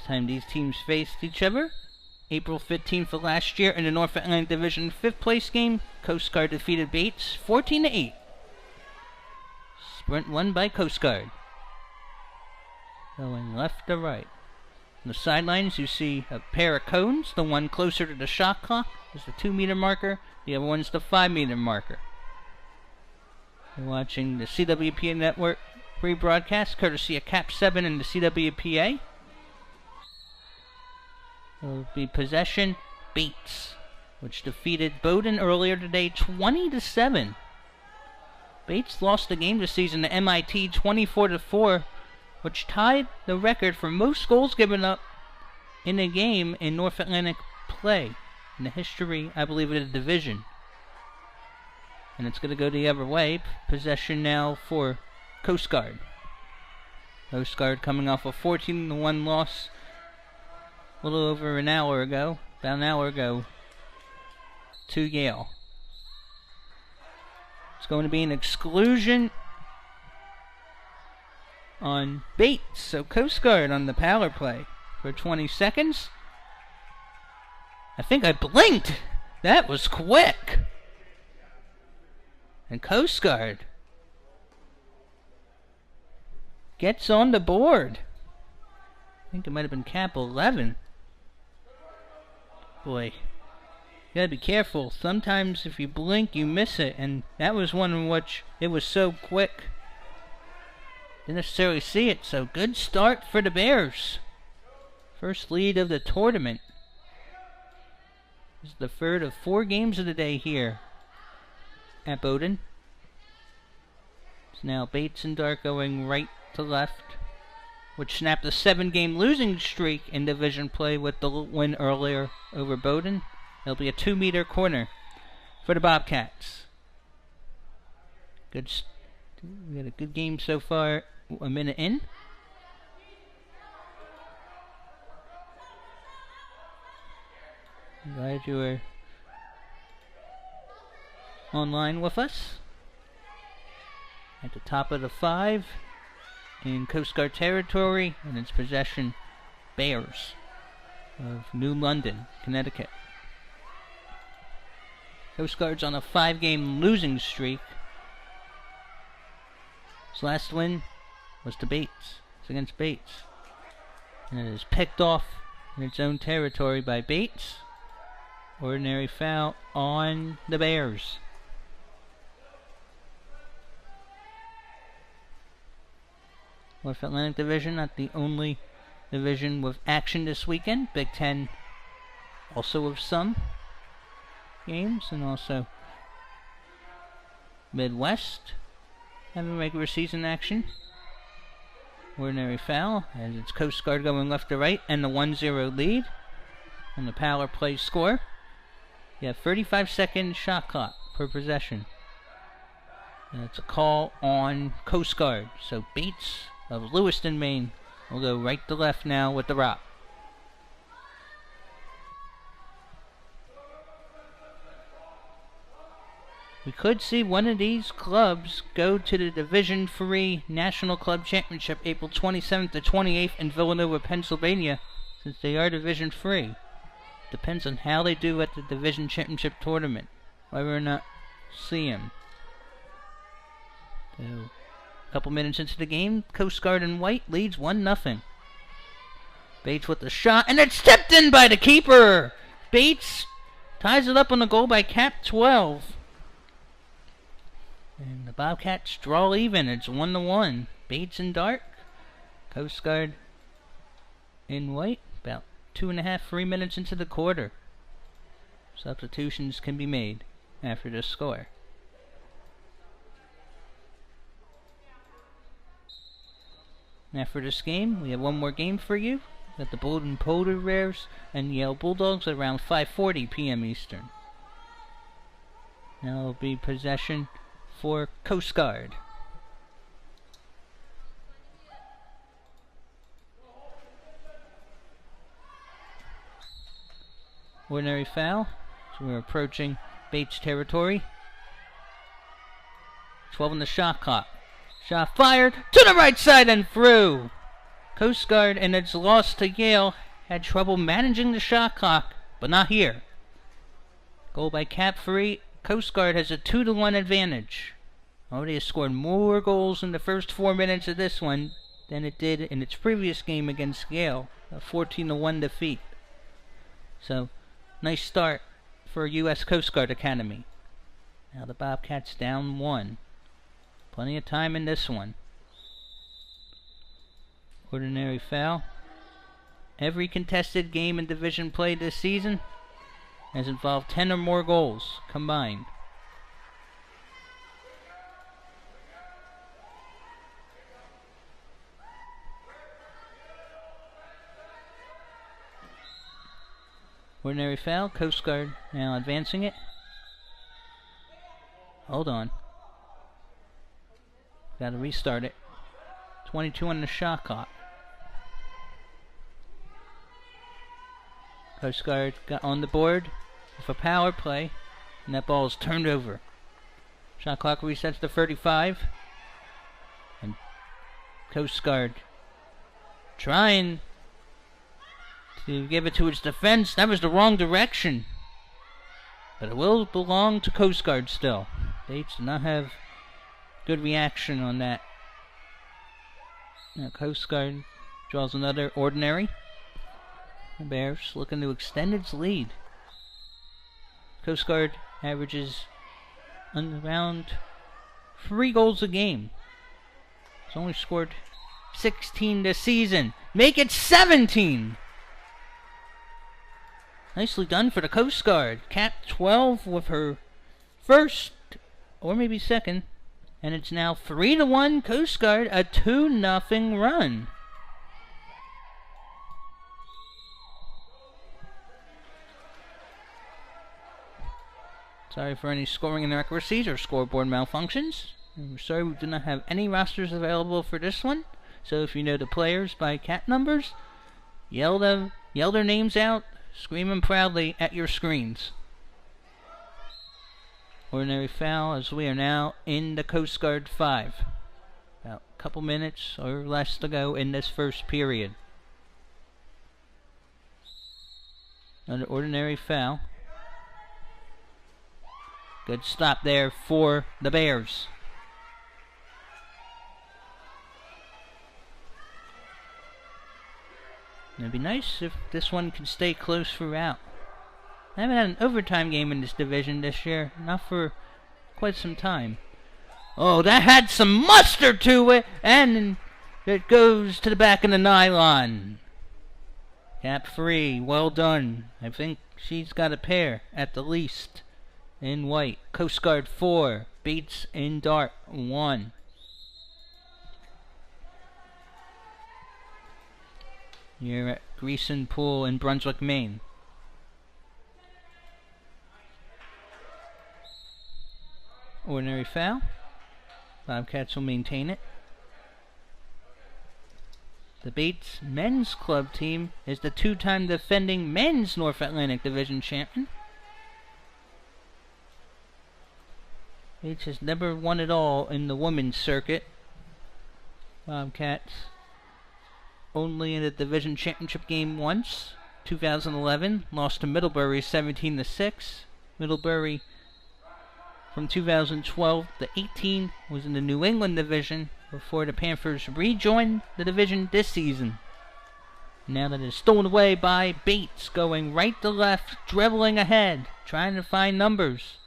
Last time these teams faced each other, April 15th of last year in the North Atlantic Division 5th place game, Coast Guard defeated Bates 14-8. Sprint won by Coast Guard. Going left to right. On the sidelines you see a pair of cones. The one closer to the shot clock is the 2-meter marker. The other one's the 5-meter marker. You're watching the CWPA network rebroadcast courtesy of Cap 7 and the CWPA. It'll be possession Bates, which defeated Bowdoin earlier today 20-7. Bates lost the game this season to MIT 24-4, which tied the record for most goals given up in a game in North Atlantic play in the history, I believe, of the division. And it's going to go the other way. Possession now for Coast Guard. Coast Guard coming off a 14-1 loss a little over an hour ago, about an hour ago, to Yale. It's going to be an exclusion on Bates, so Coast Guard on the power play for 20 seconds. I think I blinked. That was quick. And Coast Guard gets on the board. I think it might have been Cap 11. Boy, you gotta be careful. Sometimes if you blink, you miss it. And that was one in which it was so quick. Didn't necessarily see it. So good start for the Bears. First lead of the tournament. This is the third of 4 games of the day here at Bowdoin. It's now Bates and Dark going right to left, which snapped a 7-game losing streak in division play with the win earlier over Bowdoin. It'll be a 2-meter corner for the Bobcats. We got a good game so far, a minute in. I'm glad you were online with us. At the top of the 5 in Coast Guard territory, and its possession Bears of New London, Connecticut. Coast Guard's on a 5-game losing streak. His last win was to Bates. It's against Bates. And it is picked off in its own territory by Bates. Ordinary foul on the Bears. North Atlantic Division, not the only division with action this weekend. Big Ten also with some games, and also Midwest having regular season action. Ordinary foul as it's Coast Guard going left to right, and the 1-0 lead on the power play score. You have 35-second shot clock per possession. And it's a call on Coast Guard. So Bates of Lewiston, Maine will go right to left now with the rock. We could see one of these clubs go to the Division III National Club Championship April 27th to 28th in Villanova, Pennsylvania, since they are Division III. Depends on how they do at the Division Championship tournament, whether or not see them. So, a couple minutes into the game, Coast Guard in white leads 1-0. Bates with the shot, and it's tipped in by the keeper! Bates ties it up on the goal by Cap 12. And the Bobcats draw even. It's 1-1. Bates in dark. Coast Guard in white. About 2.5-3 minutes into the quarter. Substitutions can be made after this score. After this game, we have one more game for you. Got the Bowdoin Polo Bears and Yale Bulldogs at around 5:40 p.m. Eastern. Now it'll be possession for Coast Guard. Ordinary foul. So we're approaching Bates territory. 12 on the shot clock. Shot fired to the right side and through. Coast Guard in its loss to Yale had trouble managing the shot clock, but not here. Goal by Cap Free. Coast Guard has a 2-1 advantage. Already has scored more goals in the first 4 minutes of this one than it did in its previous game against Yale, a 14-1 defeat. So, nice start for U.S. Coast Guard Academy. Now the Bobcats down 1. Plenty of time in this one. Ordinary foul. Every contested game in division play this season has involved 10 or more goals combined. Ordinary foul. Coast Guard now advancing it. Hold on. Gotta restart it. 22 on the shot clock. Coast Guard got on the board with a power play, and that ball is turned over. Shot clock resets to 35. And Coast Guard trying to give it to its defense. That was the wrong direction. But it will belong to Coast Guard still. Bates did not have good reaction on that. Now Coast Guard draws another ordinary. The Bears looking to extend its lead. Coast Guard averages around 3 goals a game. It's only scored 16 this season. Make it 17! Nicely done for the Coast Guard. Cap 12 with her first, or maybe second. And it's now 3-1 Coast Guard, a 2-0 run. Sorry for any scoring inaccuracies or scoreboard malfunctions. We're sorry we do not have any rosters available for this one. So if you know the players by cat numbers, yell their names out, scream them proudly at your screens. Ordinary foul as we are now in the Coast Guard 5. About a couple minutes or less to go in this first period. Another ordinary foul. Good stop there for the Bears. It'd be nice if this one could stay close throughout. I haven't had an overtime game in this division this year, not for quite some time. Oh, that had some mustard to it, and it goes to the back of the nylon. Cap Free, well done. I think she's got a pair at the least. In white. Coast Guard 4. Bates in dark 1. You're at Greason Pool in Brunswick, Maine. Ordinary foul. Bobcats will maintain it. The Bates men's club team is the 2-time defending men's North Atlantic Division champion. Bates has never won it all in the women's circuit. Bobcats only in the division championship game once. 2011, lost to Middlebury 17-6. Middlebury from 2012 to 18 was in the New England division before the Panthers rejoined the division this season. Now that it's stolen away by Bates, going right to left, dribbling ahead, trying to find numbers.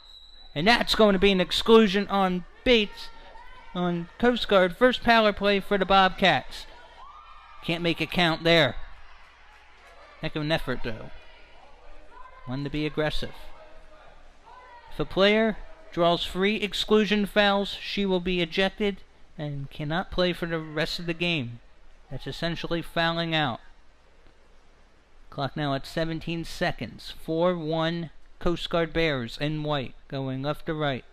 And that's going to be an exclusion on Bates on Coast Guard. First power play for the Bobcats. Can't make it count there. Heck of an effort, though. One to be aggressive. If a player draws 3 exclusion fouls, she will be ejected and cannot play for the rest of the game. That's essentially fouling out. Clock now at 17 seconds. 4-1 Coast Guard Bears in white, going left to right.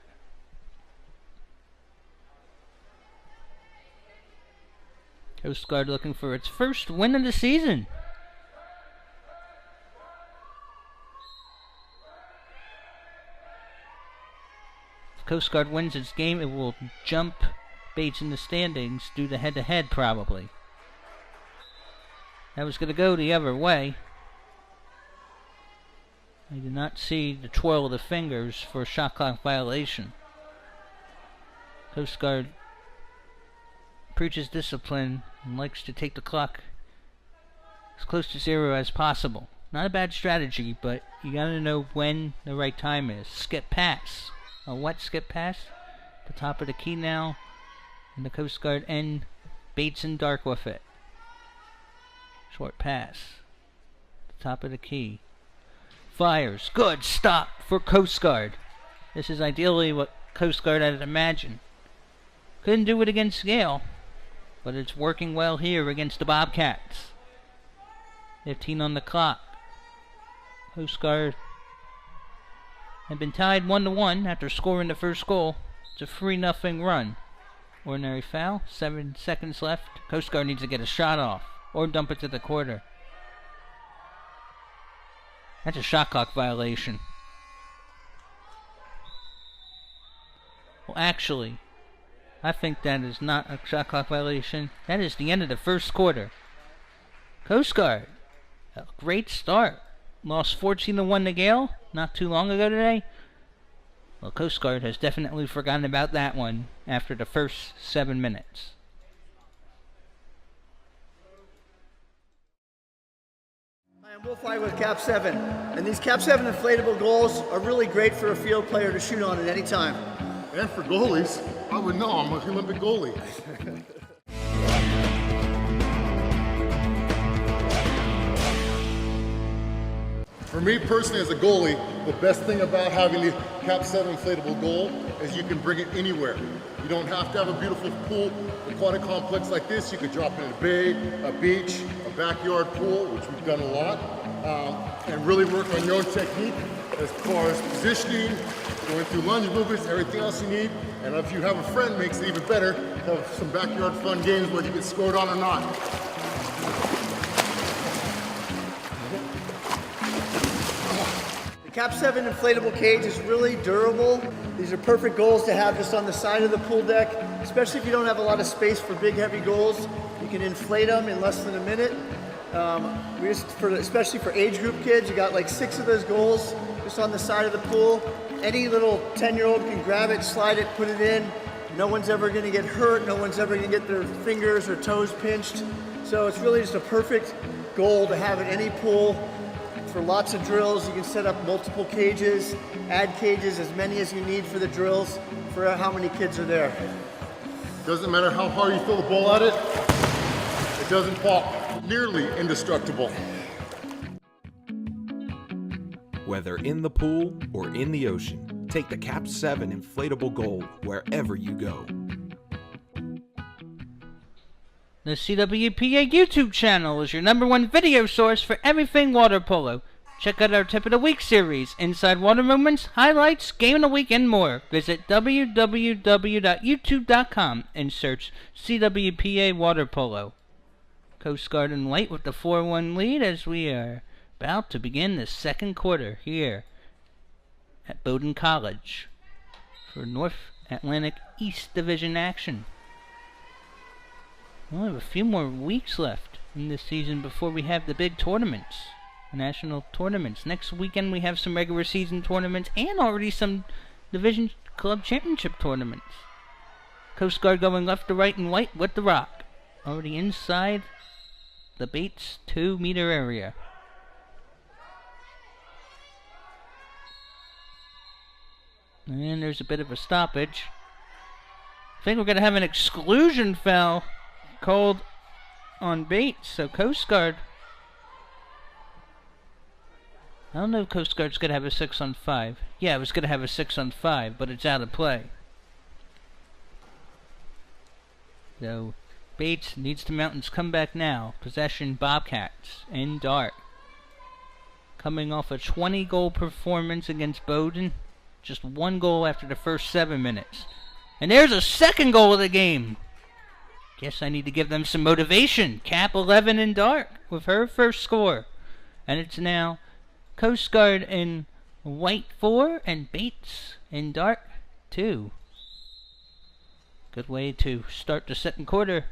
Coast Guard looking for its first win of the season. If Coast Guard wins its game, it will jump Bates in the standings due to head-to-head probably. That was going to go the other way. I did not see the twirl of the fingers for a shot clock violation. Coast Guard preaches discipline and likes to take the clock as close to zero as possible. Not a bad strategy, but you gotta know when the right time is. Skip pass. A wet skip pass. The top of the key now. And the Coast Guard end. Bates and Dark with it. Short pass. The top of the key. Fires. Good stop for Coast Guard. This is ideally what Coast Guard had imagined. Couldn't do it against Yale, but it's working well here against the Bobcats. 15 on the clock. Coast Guard had been tied 1-1 after scoring the first goal. It's a 3-0 run. Ordinary foul. 7 seconds left. Coast Guard needs to get a shot off or dump it to the quarter. That's a shot clock violation. Well, actually, I think that is not a shot clock violation. That is the end of the first quarter. Coast Guard, a great start. Lost 14-1 to Gale not too long ago today. Well, Coast Guard has definitely forgotten about that one after the first 7 minutes. Hi, I'm Wolf White with Cap 7, and these Cap 7 inflatable goals are really great for a field player to shoot on at any time. And for goalies, I would know, I'm an Olympic goalie. For me personally as a goalie, the best thing about having the Cap 7 inflatable goal is you can bring it anywhere. You don't have to have a beautiful pool, aquatic complex like this. You could drop it in a bay, a beach, a backyard pool, which we've done a lot, and really work on your own technique as far as positioning, going through lunge movements, everything else you need. And if you have a friend, makes it even better. Have some backyard fun games whether you get scored on or not. The Cap 7 inflatable cage is really durable. These are perfect goals to have just on the side of the pool deck, especially if you don't have a lot of space for big, heavy goals. You can inflate them in less than a minute. Especially for age group kids, you got like 6 of those goals just on the side of the pool. Any little 10-year-old can grab it, slide it, put it in. No one's ever going to get hurt. No one's ever going to get their fingers or toes pinched. So it's really just a perfect goal to have at any pool. For lots of drills, you can set up multiple cages, add cages, as many as you need for the drills, for how many kids are there. Doesn't matter how hard you throw the ball at it, it doesn't pop. Nearly indestructible. Whether in the pool or in the ocean, take the Cap 7 inflatable goal wherever you go. The CWPA YouTube channel is your #1 video source for everything water polo. Check out our Tip of the Week series, Inside Water Moments, Highlights, Game of the Week, and more. Visit www.youtube.com and search CWPA Water Polo. Coast Guard in white with the 4-1 lead as we are about to begin the second quarter here at Bowdoin College for North Atlantic East Division action. We have a few more weeks left in this season before we have the big tournaments, the national tournaments. Next weekend we have some regular season tournaments and already some Division Club Championship tournaments. Coast Guard going left to right and white with the rock. Already inside the Bates 2-meter area. And there's a bit of a stoppage. I think we're going to have an exclusion foul called on Bates, so Coast Guard. I don't know if Coast Guard's going to have a 6-on-5. Yeah, it was going to have a 6-on-5, but it's out of play. So, Bates needs to mount his comeback now. Possession, Bobcats, in dark. Coming off a 20-goal performance against Bowdoin. Just 1 goal after the first 7 minutes. And there's a second goal of the game. Guess I need to give them some motivation. Cap 11 in dark with her first score. And it's now Coast Guard in white 4 and Bates in dark 2. Good way to start the second quarter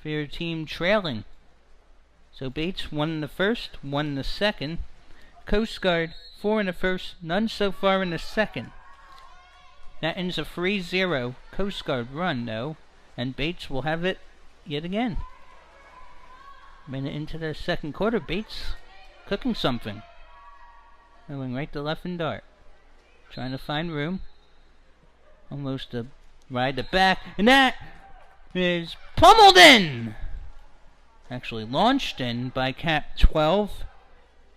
for your team trailing So Bates 1 in the first, 1 in the second. Coast Guard 4 in the first, none so far in the second. That ends a 3-0 Coast Guard run, though, and Bates will have it yet again. Minute into the second quarter, Bates cooking something. Going right to left and dart. Trying to find room. Almost a ride to back, and that is pummeled in! Actually launched in by Cap 12,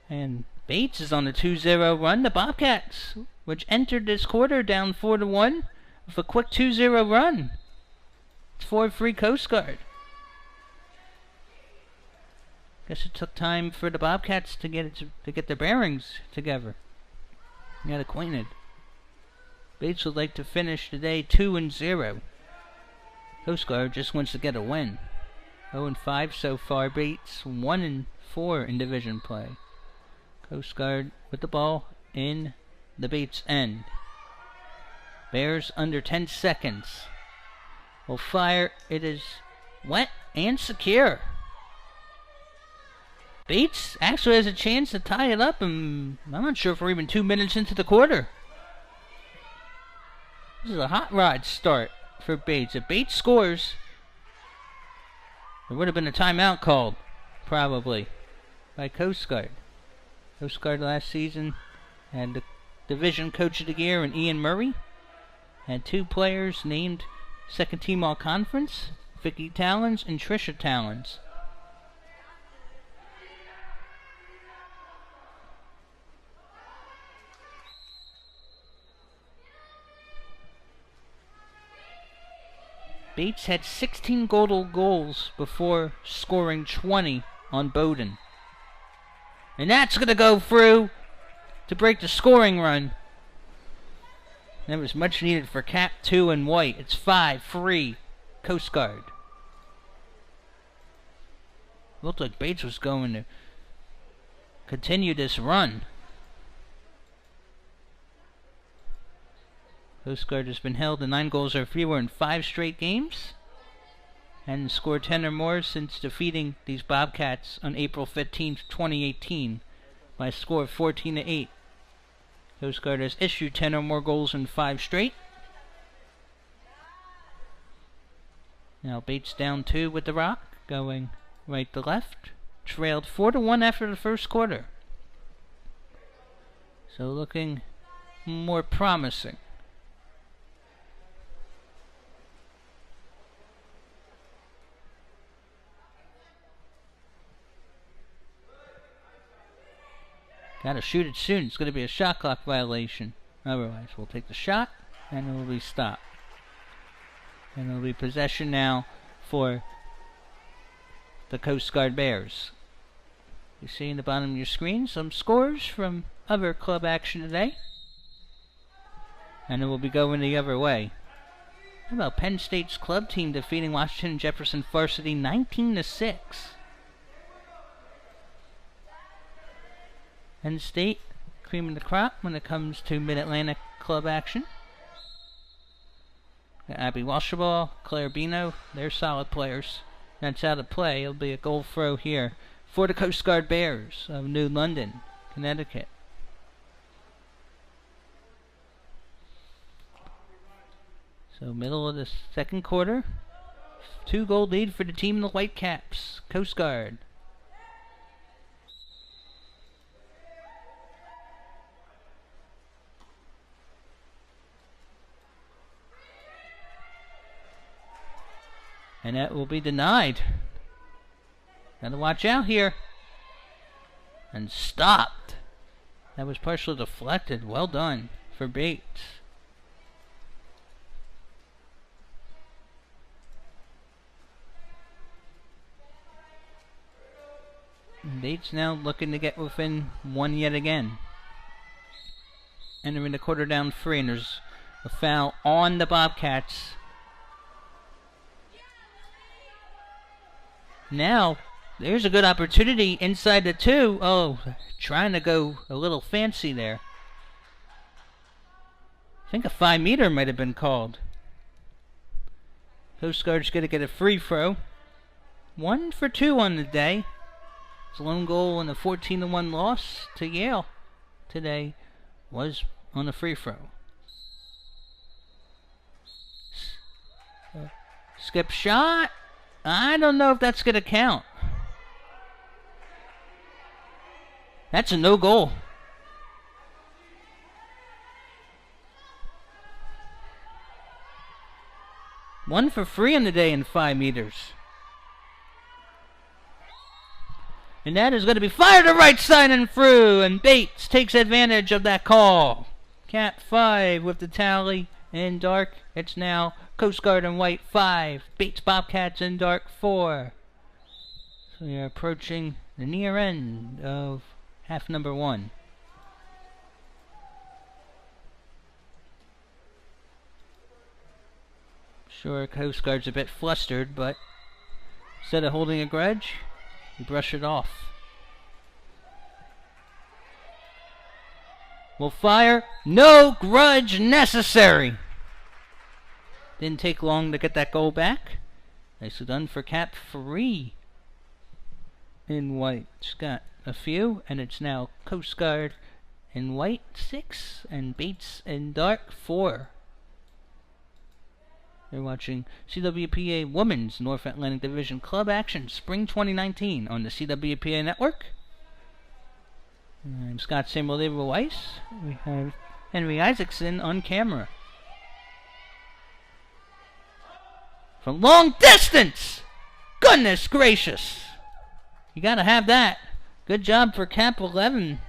and Bates is on a 2-0 run. The Bobcats, which entered this quarter down 4-1, with a quick 2-0 run. It's 4-3 Coast Guard. Guess it took time for the Bobcats to get their bearings together. Get acquainted. Bates would like to finish the day 2-0. Coast Guard just wants to get a win. 0-5 so far. Bates 1-4 in division play. Coast Guard with the ball in the Bates end. Bears under 10 seconds. Will fire. It is wet and secure. Bates actually has a chance to tie it up, and I'm not sure if we're even 2 minutes into the quarter. This is a hot rod start for Bates. If Bates scores, there would have been a timeout called, probably, by Coast Guard. Coast Guard last season had the Division Coach of the Year in Ian Murray. Had 2 players named second team all-conference, Vicky Talons and Trisha Talons. Bates had 16 goals before scoring 20 on Bowdoin. And that's going to go through to break the scoring run. That was much needed for Cap 2 and White. It's 5-3 Coast Guard. Looked like Bates was going to continue this run. Coast Guard has been held to 9 goals or fewer in 5 straight games and scored 10 or more since defeating these Bobcats on April 15th, 2018 by a score of 14-8. Coast Guard has issued 10 or more goals in 5 straight. Now Bates down 2 with the rock, going right to left. Trailed 4-1 after the first quarter. So looking more promising. Gotta shoot it soon. It's gonna be a shot clock violation. Otherwise, we'll take the shot and it will be stopped. And it will be possession now for the Coast Guard Bears. You see in the bottom of your screen some scores from other club action today. And it will be going the other way. How about Penn State's club team defeating Washington Jefferson Varsity 19-6? Penn State, cream of the crop when it comes to Mid-Atlantic club action. Abby Washaball, Claire Bino, they're solid players. That's out of play. It'll be a goal throw here for the Coast Guard Bears of New London, Connecticut. So middle of the second quarter. 2-goal lead for the team in the Whitecaps, Coast Guard. And that will be denied. Gotta watch out here. And stopped. That was partially deflected. Well done for Bates. Bates now looking to get within 1 yet again. Entering the quarter down 3, and there's a foul on the Bobcats. Now, there's a good opportunity inside the 2. Oh, trying to go a little fancy there. I think a 5-meter might have been called. Coast Guard's going to get a free throw. 1 for 2 on the day. His lone goal in the 14-1 loss to Yale today was on a free throw. Skip shot. I don't know if that's going to count. That's a no goal. One for free on the day in 5 meters. And that is going to be fired to right side and through. And Bates takes advantage of that call. Cap 5 with the tally in dark. It's now Coast Guard in white 5. Bates Bobcats in dark 4. So we are approaching the near end of half number 1. Sure, Coast Guard's a bit flustered, but instead of holding a grudge, you brush it off. Will fire. No grudge necessary. Didn't take long to get that goal back. Nicely done for Cap 3 in white. Just got a few, and it's now Coast Guard in white 6 and Bates in dark 4. You're watching CWPA Women's North Atlantic Division Club Action Spring 2019 on the CWPA Network. I'm Scott Samuel David Weiss. We have Henry Isaacson on camera. From long distance! Goodness gracious! You gotta have that. Good job for Cap 11.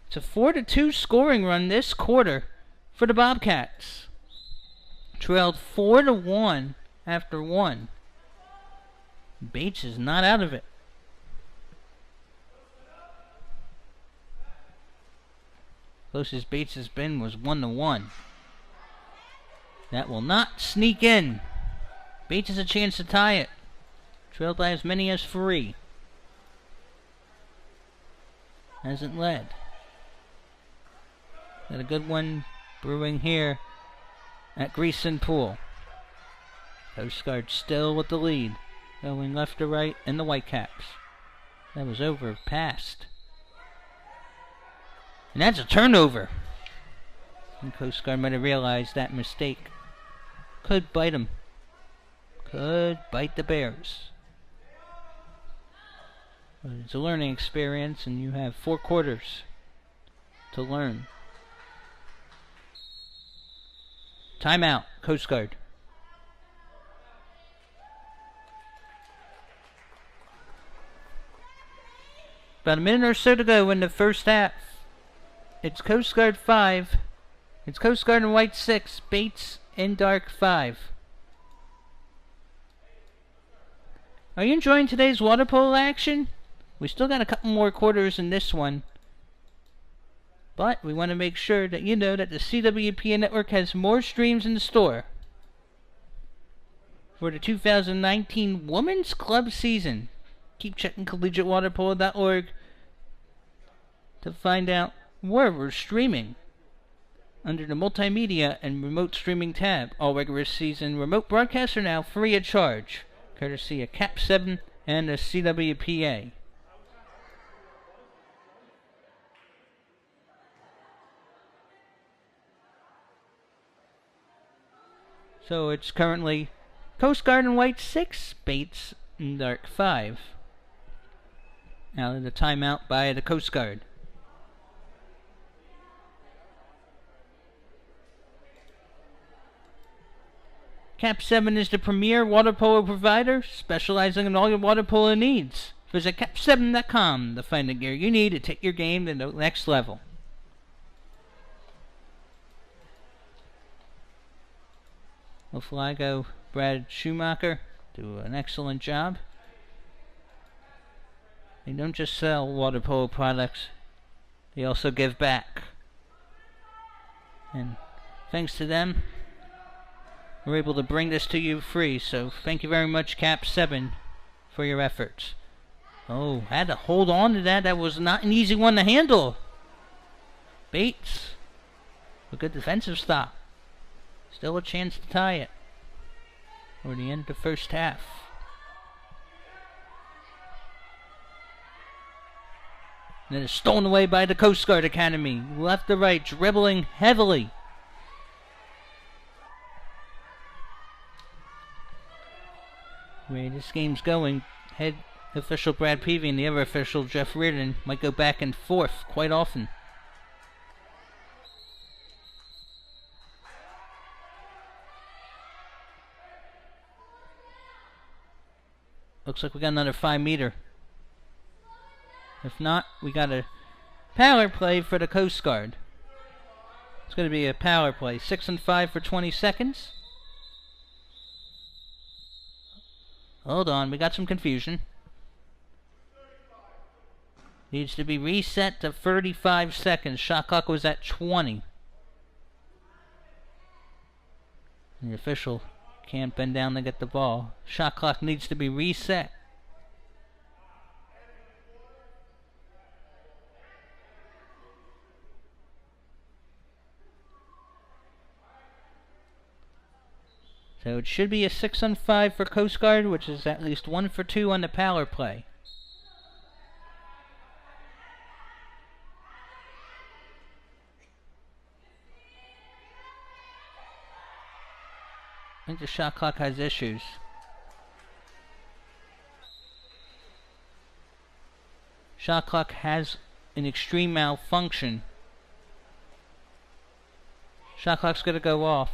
It's a 4-2 scoring run this quarter for the Bobcats. Trailed 4-1 after 1. Bates is not out of it. Closest Bates has been was 1-1. That will not sneak in. Bates has a chance to tie it. Trailed by as many as 3. Hasn't led. Got a good one brewing here at Greason Pool. Coast Guard still with the lead, going left to right in the Whitecaps. That was overpassed. And that's a turnover. And Coast Guard might have realized that mistake could bite them. Could bite the Bears. But it's a learning experience, and you have 4 quarters to learn. Timeout, Coast Guard. About a minute or so to go in the first half. It's Coast Guard 5. It's Coast Guard in white 6. Bates in dark 5. Are you enjoying today's water polo action? We still got a couple more quarters in this one. But we want to make sure that you know that the CWPA Network has more streams in the store for the 2019 Women's Club season. Keep checking collegiatewaterpolo.org to find out where we're streaming. Under the Multimedia and Remote Streaming tab, all regular season remote broadcasts are now free of charge, courtesy of Cap 7 and the CWPA. So it's currently Coast Guard in white 6, Bates in dark 5. Now the timeout by the Coast Guard. Cap 7 is the premier water polo provider, specializing in all your water polo needs. Visit cap7.com to find the gear you need to take your game to the next level. Flago, Brad Schumacher do an excellent job. They don't just sell water polo products, they also give back. And thanks to them, we're able to bring this to you free. So thank you very much, Cap 7, for your efforts. Oh, had to hold on to that. That was not an easy one to handle. Bates, a good defensive stop. Still a chance to tie it. Or the end of the first half. And it is stolen away by the Coast Guard Academy. Left to right, dribbling heavily. Where this game's going, head official Brad Peavy and the other official Jeff Reardon might go back and forth quite often. Looks like we got another 5-meter. If not, we got a power play for the Coast Guard. It's going to be a power play. 6 and 5 for 20 seconds. Hold on, we got some confusion. Needs to be reset to 35 seconds. Shot clock was at 20. And the official can't bend down to get the ball. Shot clock needs to be reset. So it should be a 6 on 5 for Coast Guard, which is at least 1 for 2 on the power play. I think the shot clock has issues. Shot clock has an extreme malfunction. Shot clock's gonna go off.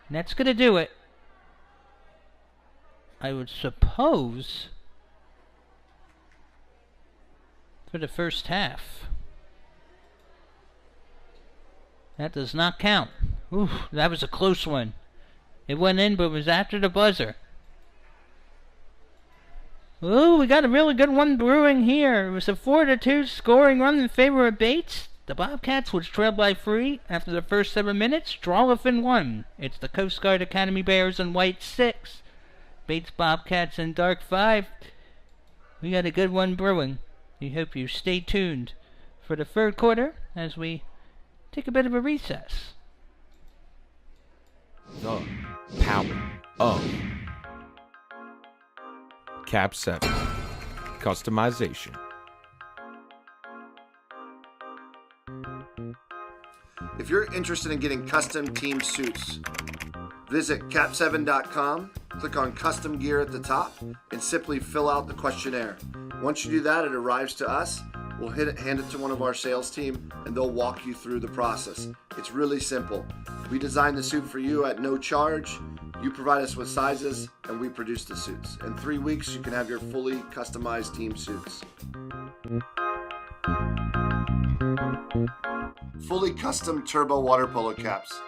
And that's gonna do it. I would suppose for the first half. That does not count. Ooh, that was a close one. It went in, but it was after the buzzer. Ooh, we got a really good one brewing here. It was a 4-2 scoring run in favor of Bates. The Bobcats, which trailed by 3 after the first 7 minutes, draw within 1. It's the Coast Guard Academy Bears in white 6. Bates Bobcats in dark 5. We got a good one brewing. We hope you stay tuned for the third quarter as we take a bit of a recess. The power of Cap 7 customization. If you're interested in getting custom team suits, visit cap7.com, click on custom gear at the top, and simply fill out the questionnaire. Once you do that, it arrives to us. We'll hand it to one of our sales team, and they'll walk you through the process. It's really simple. We design the suit for you at no charge. You provide us with sizes, and we produce the suits. In 3 weeks, you can have your fully customized team suits. Fully custom turbo water polo caps.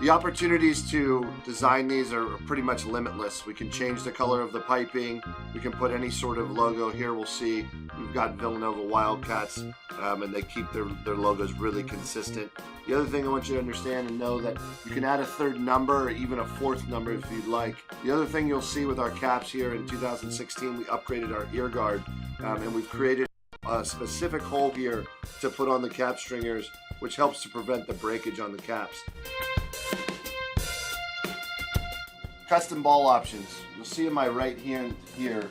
The opportunities to design these are pretty much limitless. We can change the color of the piping. We can put any sort of logo. Here we'll see we've got Villanova Wildcats, and they keep their logos really consistent. The other thing I want you to understand and know that you can add a third number or even a fourth number if you'd like. The other thing you'll see with our caps here in 2016, we upgraded our ear guard, and we've created a specific hole here to put on the cap stringers, which helps to prevent the breakage on the caps. Custom ball options. You'll see in my right hand here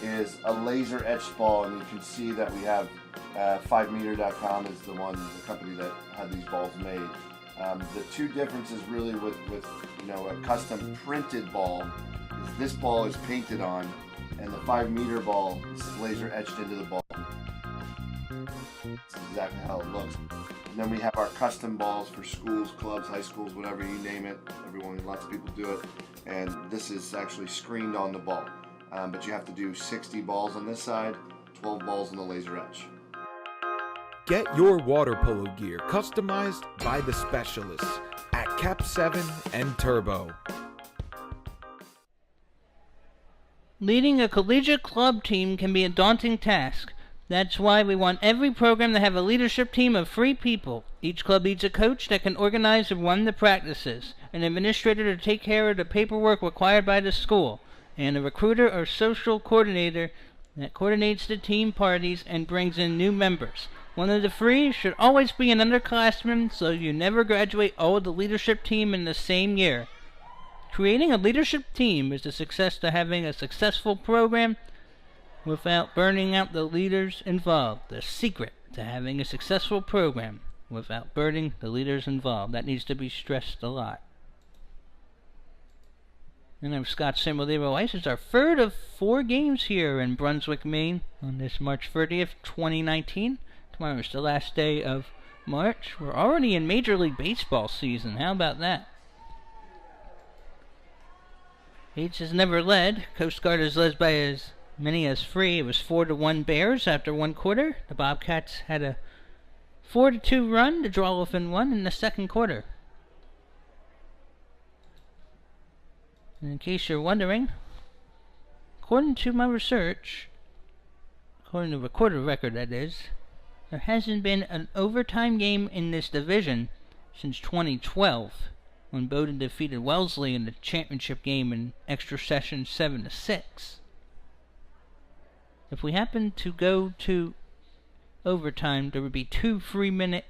is a laser etched ball, and you can see that we have 5meter.com is the company that had these balls made. The two differences really with a custom printed ball is this ball is painted on, and the 5-meter ball is laser etched into the ball. This is exactly how it looks. And then we have our custom balls for schools, clubs, high schools, whatever you name it. Lots of people do it. And this is actually screened on the ball. But you have to do 60 balls on this side, 12 balls on the laser etch. Get your water polo gear customized by the specialists at Cap 7 and Turbo. Leading a collegiate club team can be a daunting task. That's why we want every program to have a leadership team of 3 people. Each club needs a coach that can organize and run the practices, an administrator to take care of the paperwork required by the school, and a recruiter or social coordinator that coordinates the team parties and brings in new members. One of the 3 should always be an underclassman, so you never graduate all of the leadership team in the same year. Creating a leadership team is the success to having a successful program without burning out the leaders involved. The secret to having a successful program without burning the leaders involved. That needs to be stressed a lot. And I'm Scott Simulero Ice. It's our third of 4 games here in Brunswick, Maine on this March 30th, 2019. Tomorrow is the last day of March. We're already in Major League Baseball season. How about that? Bates has never led. Coast Guard has led by as many as 3. It was 4-1 Bears after 1 quarter. The Bobcats had a 4-2 run to draw within 1 in the second quarter. And in case you're wondering, according to my research, according to recorded record that is, there hasn't been an overtime game in this division since 2012, when Bowdoin defeated Wellesley in the championship game in extra session 7-6. If we happen to go to overtime, there would be 2 3-minute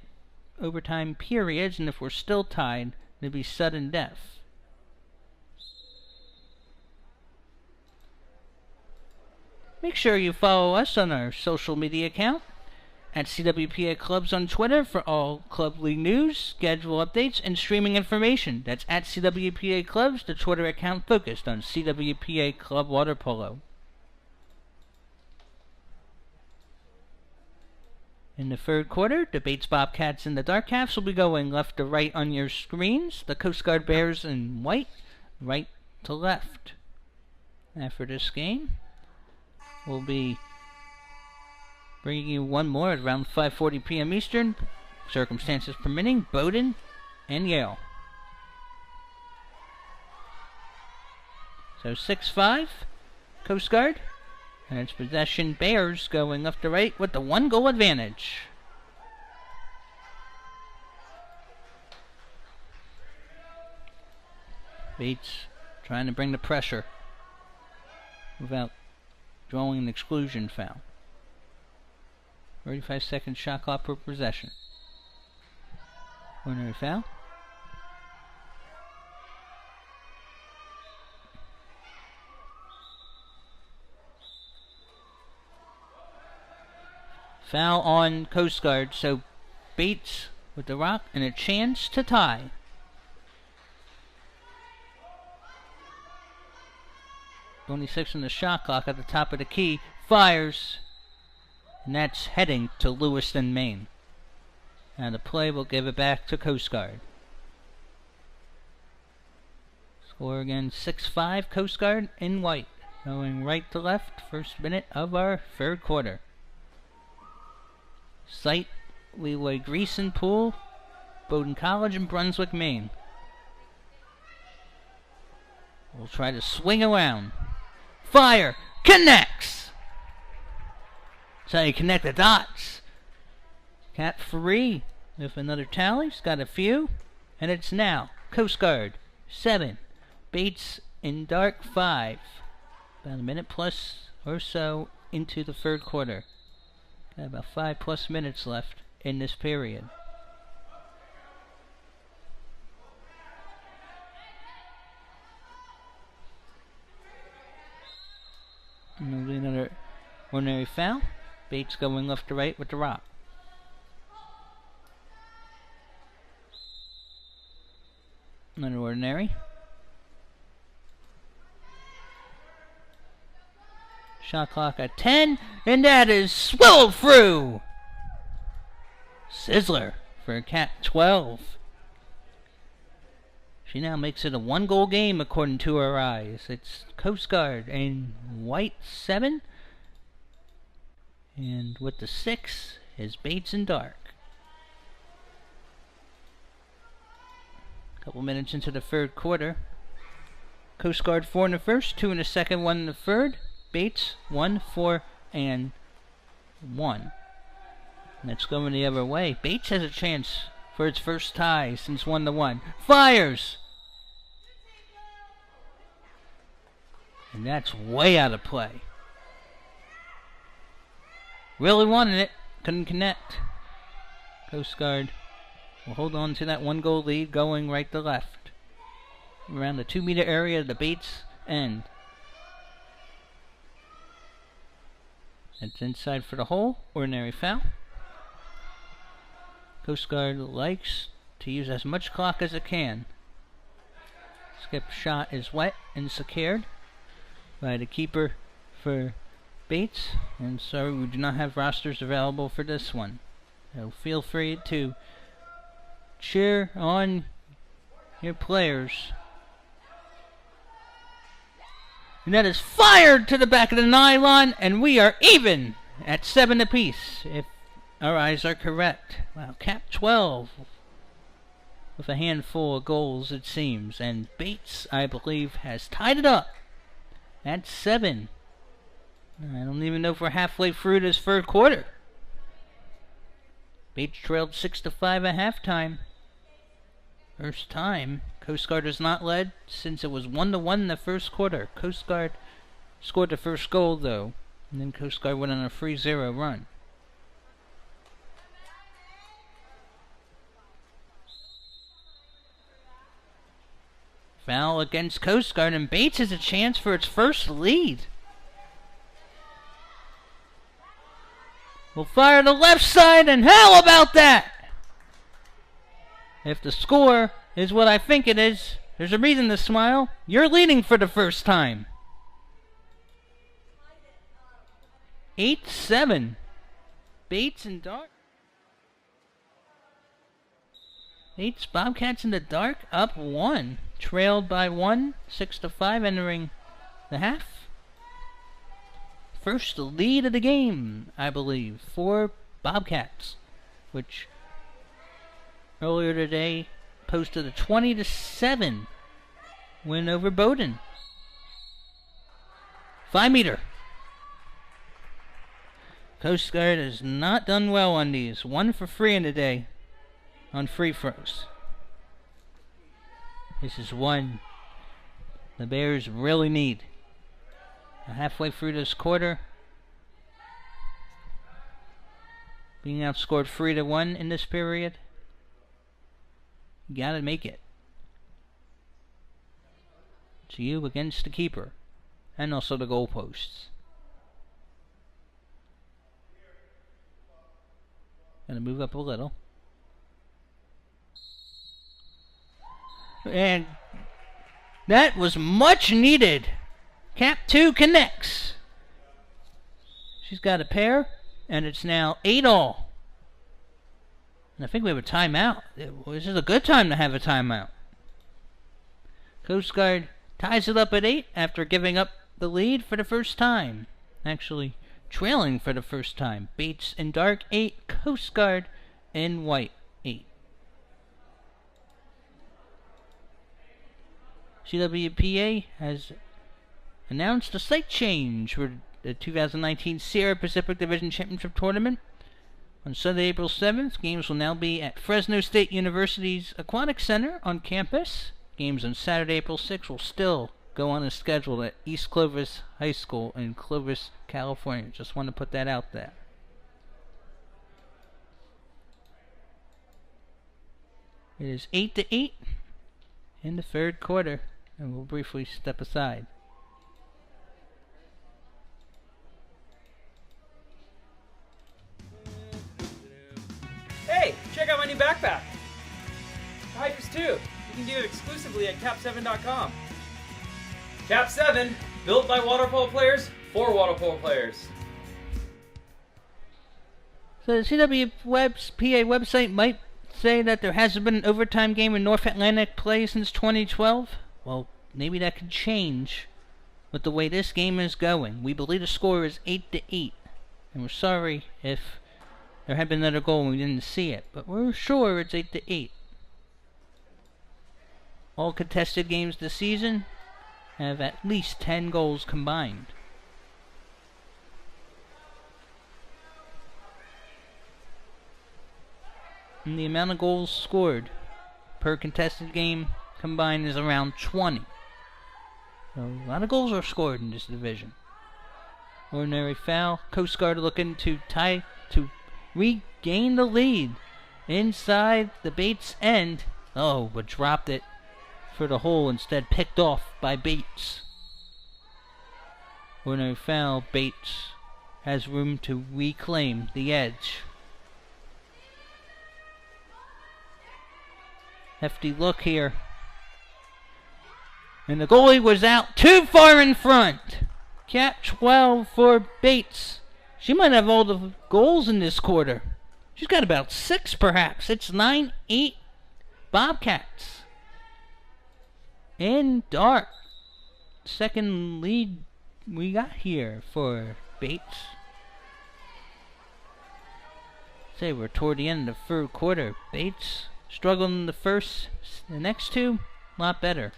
overtime periods, and if we're still tied, there'd be sudden death. Make sure you follow us on our social media account at CWPA Clubs on Twitter for all club league news, schedule updates, and streaming information. That's at CWPA Clubs, the Twitter account focused on CWPA Club Water Polo. In the third quarter, the Bates Bobcats and the Dark Calves will be going left to right on your screens. The Coast Guard Bears in white, right to left. After this game, we'll be bringing you one more at around 5:40 p.m. Eastern, circumstances permitting, Bowdoin and Yale. So 6-5, Coast Guard, and it's possession Bears going left to right with the 1-goal advantage. Bates trying to bring the pressure without drawing an exclusion foul. 35-second shot clock per possession. Ordinary foul. Foul on Coast Guard, so Bates with the rock and a chance to tie. Only 6 on the shot clock at the top of the key. Fires. And that's heading to Lewiston, Maine. And the play will give it back to Coast Guard. Score again 6-5 Coast Guard in white. Going right to left. First minute of our third quarter. Site Leeway Greason Pool, Bowdoin College in Brunswick, Maine. We'll try to swing around. Fire! Connects! That's how you connect the dots. Cat free with another tally. He's got a few. And it's now Coast Guard 7. Bates in dark 5. About a minute plus or so into the third quarter. Got about 5+ minutes left in this period. And there'll be another ordinary foul. Bates going left to right with the rock. Another ordinary. Shot clock at 10, and that is swilled through. Sizzler for Cat 12. She now makes it a 1-goal game according to her eyes. It's Coast Guard in white 7. And with the 6 is Bates in dark. A couple minutes into the third quarter. Coast Guard 4 in the first, 2 in the second, 1 in the third. Bates 1, 4, and 1. And that's going the other way. Bates has a chance for its first tie since 1-1. Fires! And that's way out of play. Really wanted it. Couldn't connect. Coast Guard will hold on to that 1-goal lead going right to left. around the 2-meter area of the Bates end. It's inside for the hole. Ordinary foul. Coast Guard likes to use as much clock as it can. Skip shot is wet and secured by the keeper for Bates. And sorry, we do not have rosters available for this one. So feel free to cheer on your players. And that is fired to the back of the nylon, and we are even at 7 apiece, if our eyes are correct. Wow, Cap 12 with a handful of goals, it seems. And Bates, I believe, has tied it up at 7. I don't even know if we're halfway through this third quarter. Bates trailed 6-5 at halftime. First time Coast Guard has not led since it was 1-1 in the first quarter. Coast Guard scored the first goal, though, and then Coast Guard went on a 3-0 run. Foul against Coast Guard, and Bates has a chance for its first lead. We'll fire the left side, and how about that? If the score is what I think it is, there's a reason to smile. You're leading for the first time. 8-7. Bates and Dark. Bates Bobcats in the dark, up 1. Trailed by 1, 6-5 entering the half. First lead of the game, I believe, for Bobcats, which earlier today posted a 20-7 win over Bowdoin. 5-meter. Coast Guard has not done well on these. 1 for 3 in the day on free throws. This is one the Bears really need. Halfway through this quarter, being outscored 3-1 in this period. You gotta make it. It's you against the keeper, and also the goalposts. Gonna move up a little. And that was much needed. Cap 2 connects. She's got a pair, and it's now 8-all. And I think we have a timeout. This is a good time to have a timeout. Coast Guard ties it up at 8 after giving up the lead for the first time. Actually, trailing for the first time. Bates in dark 8, Coast Guard in white 8. CWPA has announced a site change for the 2019 Sierra Pacific Division Championship Tournament. On Sunday, April 7th, games will now be at Fresno State University's Aquatic Center on campus. Games on Saturday, April 6th will still go on as scheduled at East Clovis High School in Clovis, California. Just want to put that out there. It is 8-8 in the third quarter, and we'll briefly step aside. Hey, check out my new backpack. Hikers too. You can get it exclusively at cap7.com. Cap 7, built by water polo players for water polo players. So the CWPA website might say that there hasn't been an overtime game in North Atlantic play since 2012. Well, maybe that could change with the way this game is going. We believe the score is 8-8, and we're sorry if there had been another goal and we didn't see it, but we're sure it's 8-8. All contested games this season have at least 10 goals combined. And the amount of goals scored per contested game combined is around 20. So a lot of goals are scored in this division. Ordinary foul. Coast Guard looking to regain the lead inside the Bates end. Oh, but dropped it for the hole, instead picked off by Bates. With no foul, Bates has room to reclaim the edge. Hefty look here. And the goalie was out too far in front. Cap 12 for Bates. She might have all the goals in this quarter. She's got about 6 perhaps. It's 9-8 Bobcats. And dark. Second lead we got here for Bates. Say we're toward the end of the third quarter. Bates struggling in the next two, a lot better.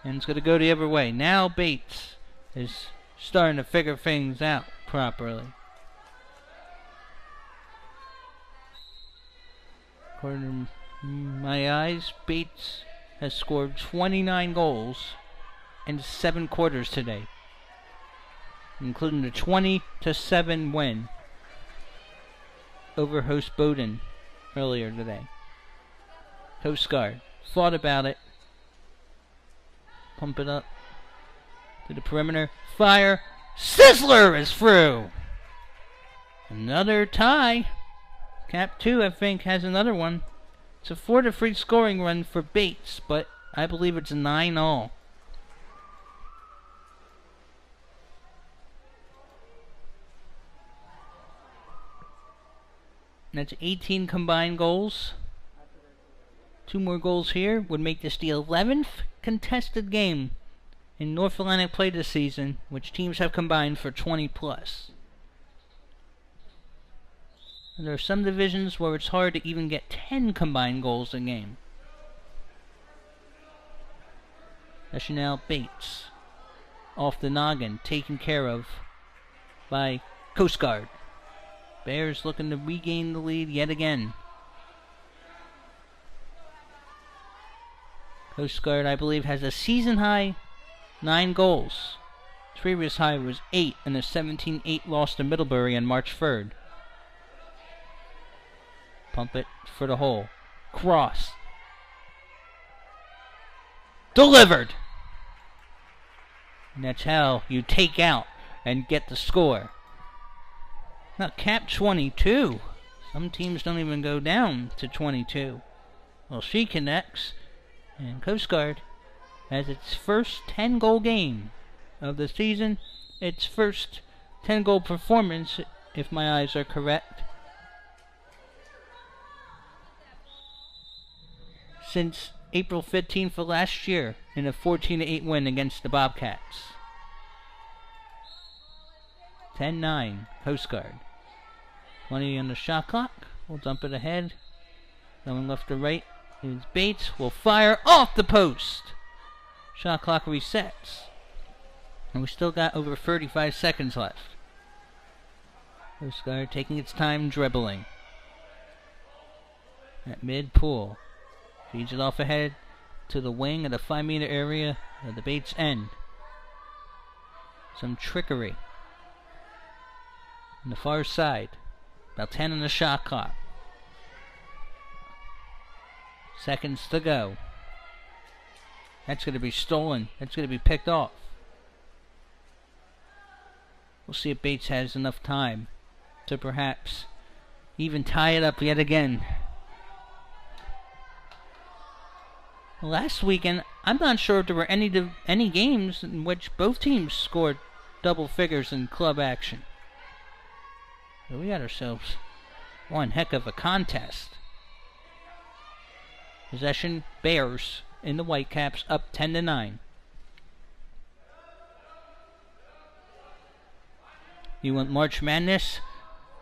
And it's going to go the other way. Now Bates is starting to figure things out properly. According to my eyes, Bates has scored 29 goals in 7 quarters today, including the 20-7 win over host Bowdoin earlier today. Coast Guard thought about it. Pump it up to the perimeter. Fire. Sizzler is through. Another tie. Cap 2, I think, has another one. It's a 4-3 scoring run for Bates, but I believe it's 9-all. That's 18 combined goals. 2 more goals here would make this the 11th contested game in North Atlantic play this season, which teams have combined for 20 plus. And there are some divisions where it's hard to even get 10 combined goals a game. That's now Bates. Off the noggin, taken care of by Coast Guard. Bears looking to regain the lead yet again. Coast Guard, I believe, has a season high 9 goals. Its previous high was 8 in a 17-8 loss to Middlebury on March 3rd. Pump it for the hole. Cross. Delivered! And that's how you take out and get the score. Now, Cap 22. Some teams don't even go down to 22. Well, she connects. And Coast Guard has its first 10-goal game of the season. Its first 10-goal performance, if my eyes are correct, since April 15th of last year in a 14-8 win against the Bobcats. 10-9, Coast Guard. 20 on the shot clock. We'll dump it ahead. Going left to right is Bates. Will fire off the post. Shot clock resets. And we still got over 35 seconds left. Coast Guard taking its time dribbling. At mid-pool. Feeds it off ahead to the wing of the 5-meter area of the Bates end. Some trickery. On the far side. About 10 on the shot clock. Seconds to go. That's going to be stolen. That's going to be picked off. We'll see if Bates has enough time to perhaps even tie it up yet again. Last weekend, I'm not sure if there were any games in which both teams scored double figures in club action. So we got ourselves one heck of a contest. Possession, Bears in the Whitecaps, up 10-9. You want March Madness?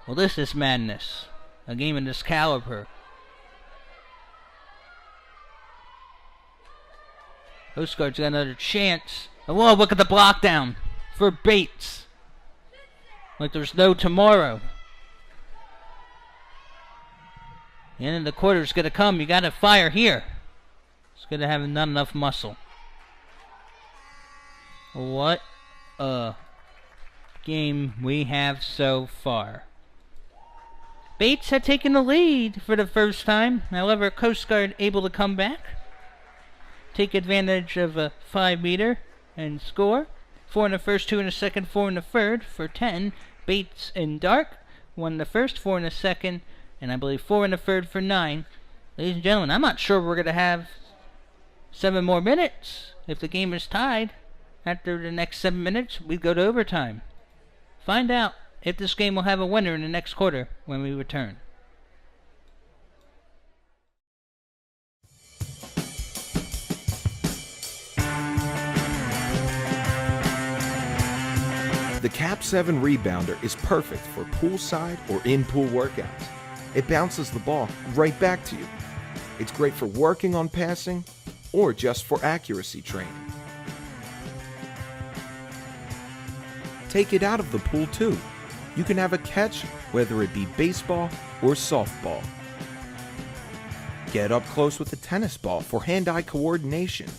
Well, this is madness. A game of this caliber. Coast Guard's got another chance. Oh, whoa, look at the block down for Bates. Like there's no tomorrow. The end of the quarter's going to come. You got to fire here. It's going to have not enough muscle. What a game we have so far. Bates had taken the lead for the first time. However, Coast Guard able to come back, take advantage of a 5-meter and score. 4 in the first, 2 in the second, 4 in the third for 10. Bates and Dark, 1 in the first, 4 in the second, and I believe 4 in the third for 9. Ladies and gentlemen, I'm not sure we're going to have 7 more minutes. If the game is tied, after the next 7 minutes, we go to overtime. Find out if this game will have a winner in the next quarter when we return. The Cap 7 Rebounder is perfect for poolside or in-pool workouts. It bounces the ball right back to you. It's great for working on passing or just for accuracy training. Take it out of the pool too. You can have a catch, whether it be baseball or softball. Get up close with a tennis ball for hand-eye coordination.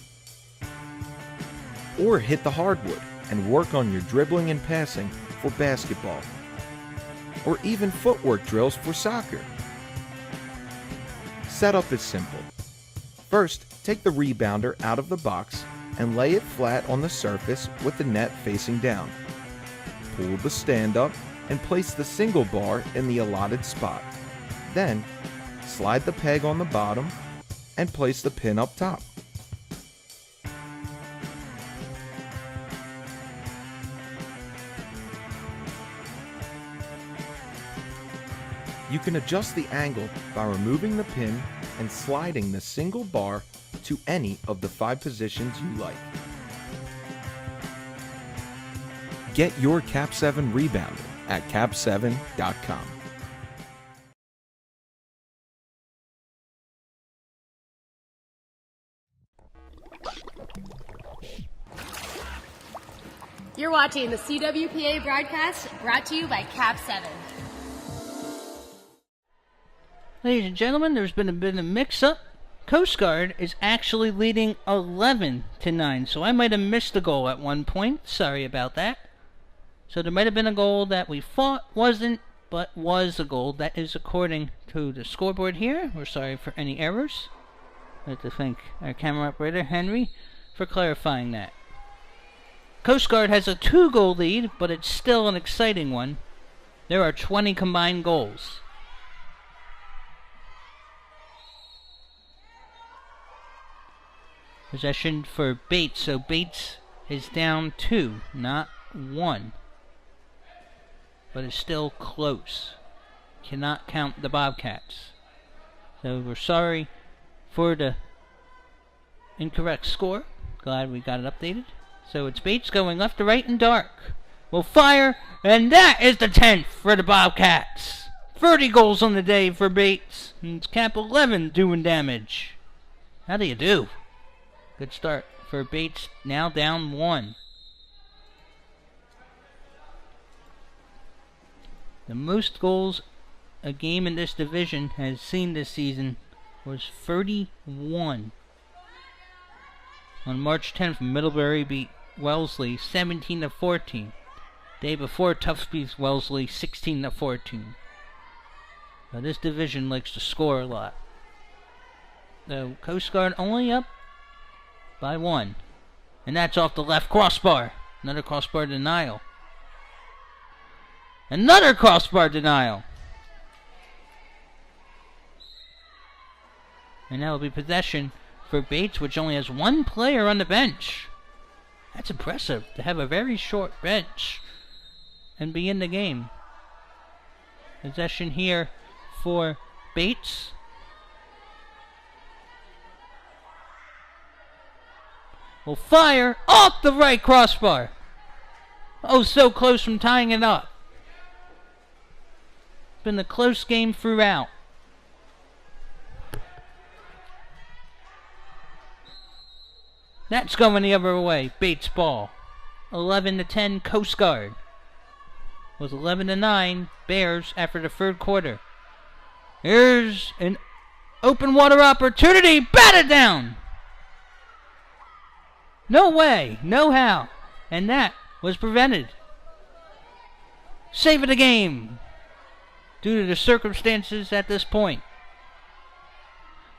Or hit the hardwood and work on your dribbling and passing for basketball. Or even footwork drills for soccer. Setup is simple. First, take the rebounder out of the box and lay it flat on the surface with the net facing down. Pull the stand up and place the single bar in the allotted spot. Then, slide the peg on the bottom and place the pin up top. You can adjust the angle by removing the pin and sliding the single bar to any of the 5 positions you like. Get your Cap 7 rebounder at cap7.com. You're watching the CWPA broadcast brought to you by Cap 7. Ladies and gentlemen, there's been a bit of mix-up. Coast Guard is actually leading 11-9, so I might have missed a goal at one point. Sorry about that. So there might have been a goal that we thought wasn't, but was a goal. That is according to the scoreboard here. We're sorry for any errors. I'd like to thank our camera operator, Henry, for clarifying that. Coast Guard has a 2-goal lead, but it's still an exciting one. There are 20 combined goals. Possession for Bates, so Bates is down 2, not 1. But it's still close. Cannot count the Bobcats. So we're sorry for the incorrect score. Glad we got it updated. So it's Bates going left to right and Dark. Will fire, and that is the 10th for the Bobcats. 30 goals on the day for Bates. And it's Cap 11 doing damage. How do you do? Good start for Bates, now down 1. The most goals a game in this division has seen this season was 31. On March 10th, Middlebury beat Wellesley 17-14. Day before, Tufts beat Wellesley 16-14. Now this division likes to score a lot. The Coast Guard only up by 1. And that's off the left crossbar. Another crossbar denial. Another crossbar denial. And that will be possession for Bates, which only has 1 player on the bench. That's impressive to have a very short bench and be in the game. Possession here for Bates. Will fire off the right crossbar. Oh, so close from tying it up. It's been a close game throughout. That's going the other way. Bates ball. 11-10 Coast Guard. It was 11-9 Bears after the 3rd quarter. Here's an open water opportunity. Batted down. No way, no how. And that was prevented. Save of the game. due to the circumstances at this point.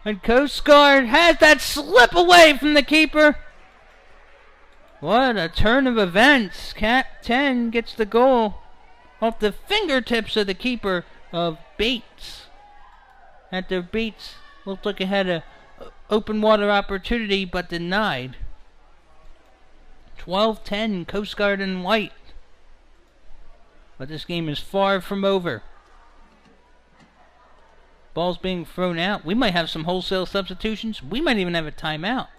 And Coast Guard has that slip away from the keeper. What a turn of events. Cap 10 gets the goal off the fingertips of the keeper of Bates. After Bates looked like it had an open water opportunity but denied. 12-10 Coast Guard in white. But this game is far from over. Ball's being thrown out. We might have some wholesale substitutions. We might even have a timeout.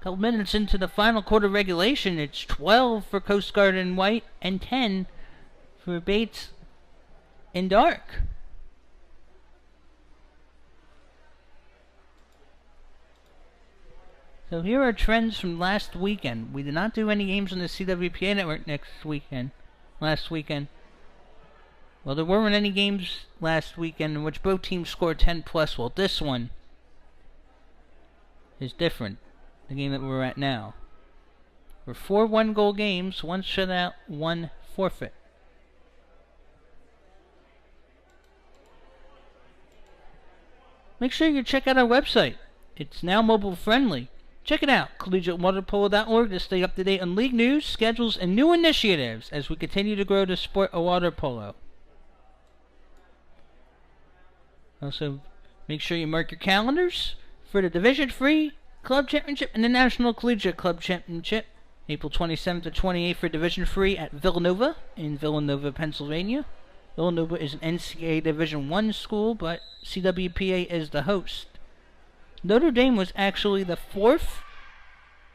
A couple minutes into the final quarter regulation, it's 12 for Coast Guard in white and 10 for Bates in dark. So here are trends from last weekend. We did not do any games on the CWPA network last weekend. Well, there weren't any games last weekend in which both teams scored 10 plus. Well, this one is different. The game that we're at now. We're 4 one-goal games, 1 shutout, 1 forfeit. Make sure you check out our website. It's now mobile friendly. Check it out, collegiatewaterpolo.org, to stay up to date on league news, schedules, and new initiatives as we continue to grow the sport of water polo. Also, make sure you mark your calendars for the Division III Club Championship and the National Collegiate Club Championship, April 27th to 28th for Division III at Villanova in Villanova, Pennsylvania. Villanova is an NCAA Division I school, but CWPA is the host. Notre Dame was actually the 4th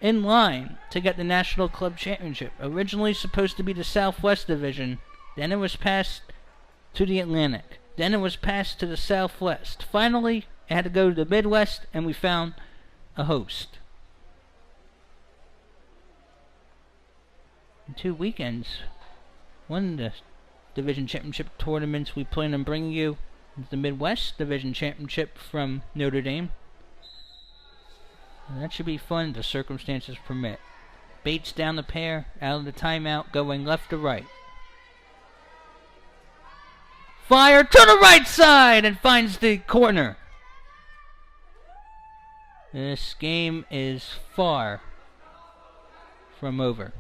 in line to get the National Club Championship. Originally supposed to be the Southwest Division, then it was passed to the Atlantic. Then it was passed to the Southwest. Finally, it had to go to the Midwest, and we found a host. In 2 weekends, one of the Division Championship tournaments we plan on bringing you is the Midwest Division Championship from Notre Dame. And that should be fun if the circumstances permit. Bates down the pair, out of the timeout, going left to right. Fire to the right side and finds the corner. This game is far from over.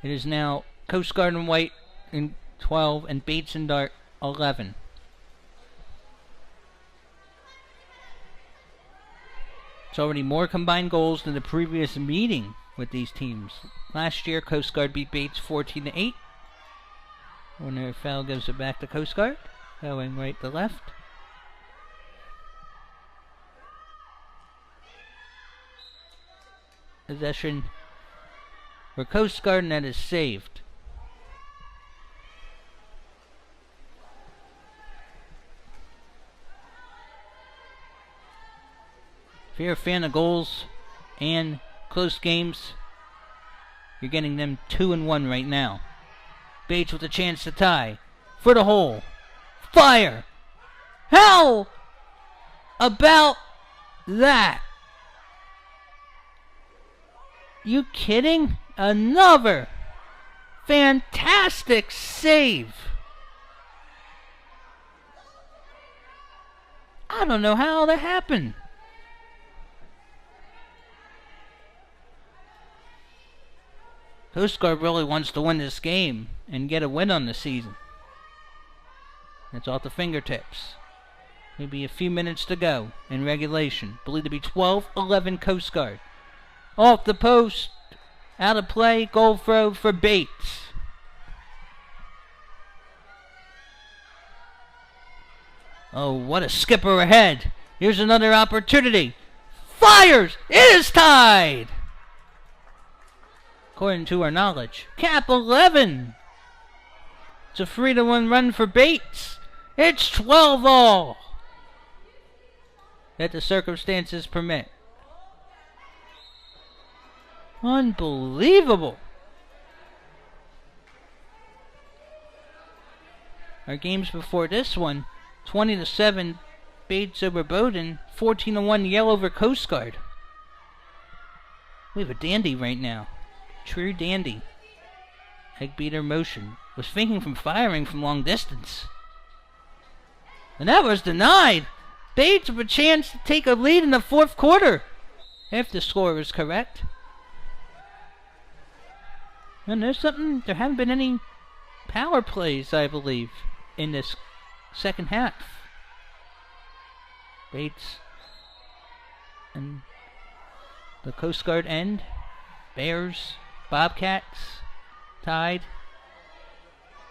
It is now Coast Guard in white in 12 and Bates in dark 11. It's already more combined goals than the previous meeting with these teams. Last year, Coast Guard beat Bates 14-8. When their foul gives it back to Coast Guard, going right to left. Possession for Coast Guard, and that is saved. If you're a fan of goals and close games, you're getting them 2-1 right now. Bates with a chance to tie. For the hole. Fire! How about that? You kidding? Another fantastic save. I don't know how that happened. Coast Guard really wants to win this game and get a win on the season. It's off the fingertips. Maybe a few minutes to go in regulation. Believed to be 12-11 Coast Guard. Off the post. Out of play. Goal throw for Bates. Oh, what a skipper ahead. Here's another opportunity. Fires! It is tied! According to our knowledge. Cap 11. It's a 3-1 run for Bates. It's 12-all. That the circumstances permit. Unbelievable. Our games before this one, 20-7 Bates over Bowdoin, 14-1 Yale over Coast Guard. We have a dandy right now. True dandy. egg beater motion. Was thinking from firing from long distance. And that was denied. Bates with a chance to take a lead in the fourth quarter, if the score is correct. And there haven't been any power plays, I believe, in this second half. Bates and the Coast Guard end. Bears, Bobcats, tied.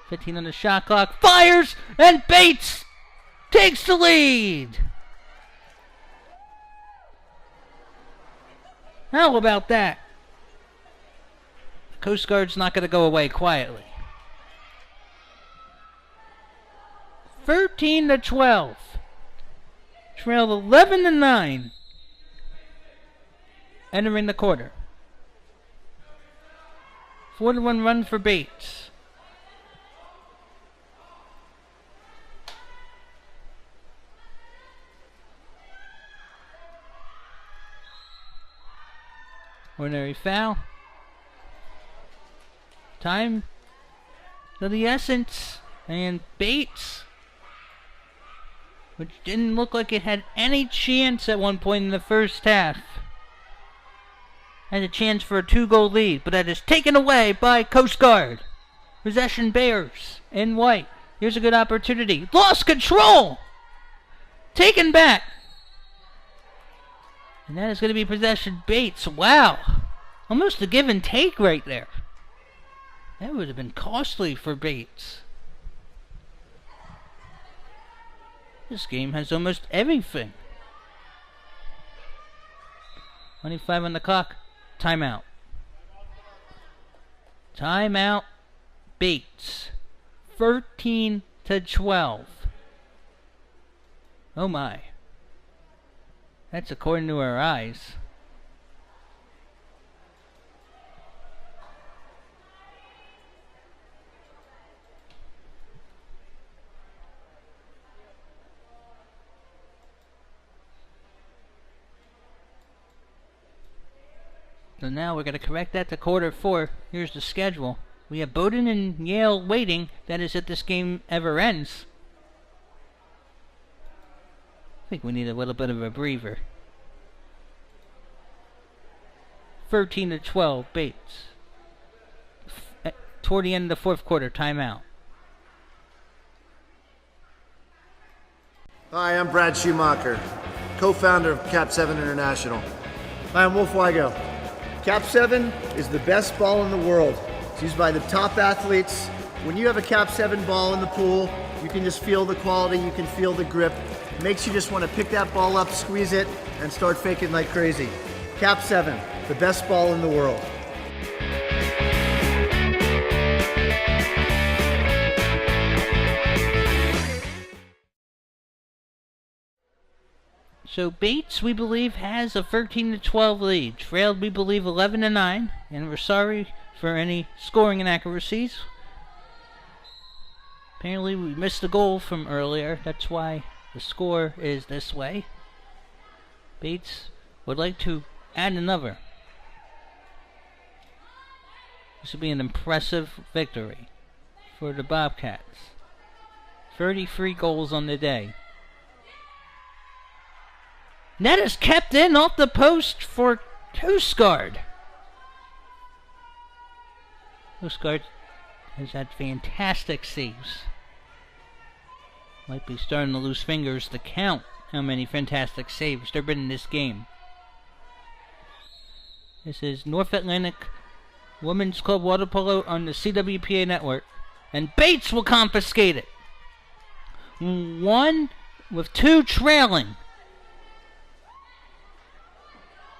15 on the shot clock. Fires! And Bates takes the lead! How about that? The Coast Guard's not going to go away quietly. 13-12. Trailed 11-9. Entering the quarter. 4-1 run for Bates. Ordinary foul. Time to the essence. And Bates, which didn't look like it had any chance at one point in the first half, had a chance for a 2-goal lead, but that is taken away by Coast Guard. Possession Bears in white. Here's a good opportunity. Lost control! Taken back. And that is going to be possession Bates. Wow. Almost a give and take right there. That would have been costly for Bates. This game has almost everything. 25 on the clock. Timeout. Timeout. Bates. 13-12. Oh my. That's according to our eyes. So now we're going to correct that to quarter 4. Here's the schedule. We have Bowdoin and Yale waiting. That is if this game ever ends. I think we need a little bit of a breather. 13-12, Bates. Toward the end of the fourth quarter, timeout. Hi, I'm Brad Schumacher, co-founder of Cap 7 International. Hi, I'm Wolf Weigo. Cap 7 is the best ball in the world. It's used by the top athletes. When you have a Cap 7 ball in the pool, you can just feel the quality, you can feel the grip. It makes you just want to pick that ball up, squeeze it, and start faking like crazy. Cap 7, the best ball in the world. So Bates, we believe, has a 13-12 lead. Trailed, we believe, 11-9. And we're sorry for any scoring inaccuracies. Apparently we missed a goal from earlier. That's why the score is this way. Bates would like to add another. This would be an impressive victory for the Bobcats. 33 goals on the day. Net is kept in off the post for Coast Guard. Coast Guard has had fantastic saves. Might be starting to lose fingers to count how many fantastic saves there have been in this game. This is North Atlantic Women's Club Water Polo on the CWPA network. And Bates will confiscate it. 1 with 2 trailing.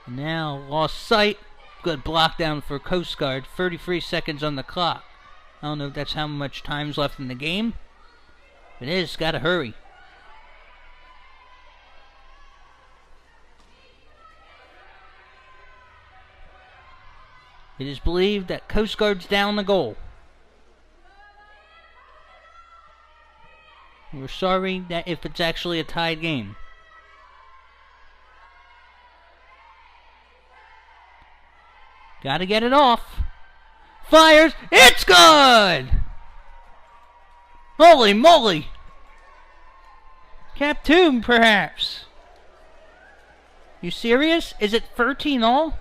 Now lost sight. Good block down for Coast Guard. 33 seconds on the clock. I don't know if that's how much time's left in the game. If it is, gotta hurry. It is believed that Coast Guard's down the goal. We're sorry that if it's actually a tied game. Gotta get it off. Fires. It's good! Holy moly! Cap 2, perhaps. You serious? Is it 13 all?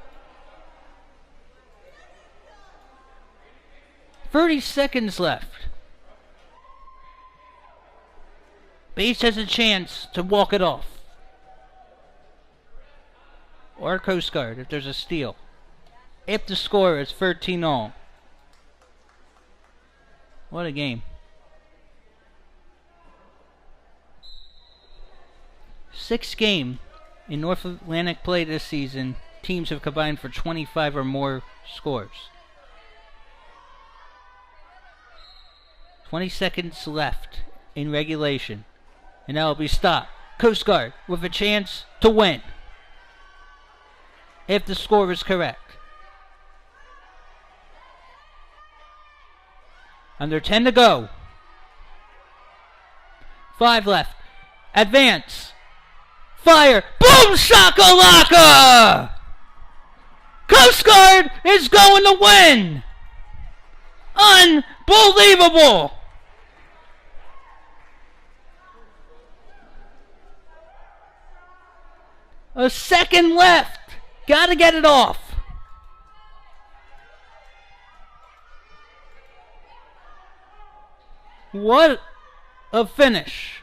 30 seconds left. Bates has a chance to walk it off. Or Coast Guard if there's a steal. If the score is 13 all. What a game. 6th game in North Atlantic play this season. Teams have combined for 25 or more scores. 20 seconds left in regulation. And that will be stopped. Coast Guard with a chance to win. If the score is correct. Under 10 to go. 5 left. Advance. Fire. Boom shakalaka! Coast Guard is going to win! Unbelievable! A second left. Gotta get it off. What a finish.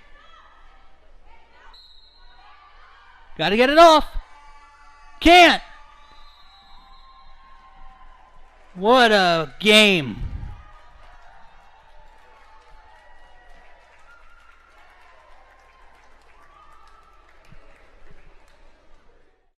Gotta get it off. Can't. What a game.